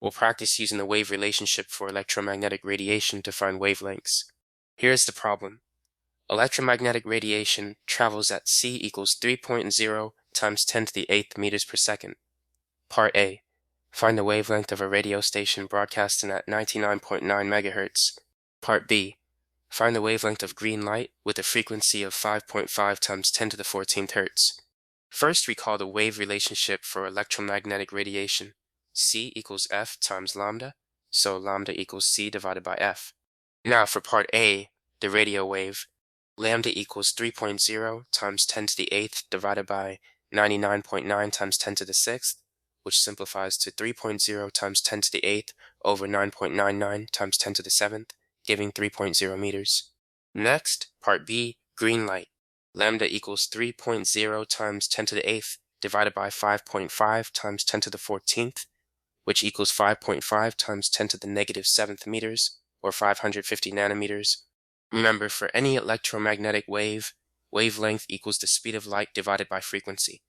We'll practice using the wave relationship for electromagnetic radiation to find wavelengths. Here's the problem. Electromagnetic radiation travels at c equals 3.0 times 10 to the 8th meters per second. Part A. Find the wavelength of a radio station broadcasting at 99.9 megahertz. Part B. Find the wavelength of green light with a frequency of 5.5 times 10 to the 14th hertz. First, recall the wave relationship for electromagnetic radiation. C equals F times lambda, so lambda equals C divided by F. Now for part A, the radio wave, lambda equals 3.0 times 10 to the 8th divided by 99.9 times 10 to the 6th, which simplifies to 3.0 times 10 to the 8th over 9.99 times 10 to the 7th, giving 3.0 meters. Next, part B, green light. Lambda equals 3.0 times 10 to the 8th divided by 5.5 times 10 to the 14th, which equals 5.5 times 10 to the negative 7th meters, or 550 nanometers. Remember, for any electromagnetic wave, wavelength equals the speed of light divided by frequency.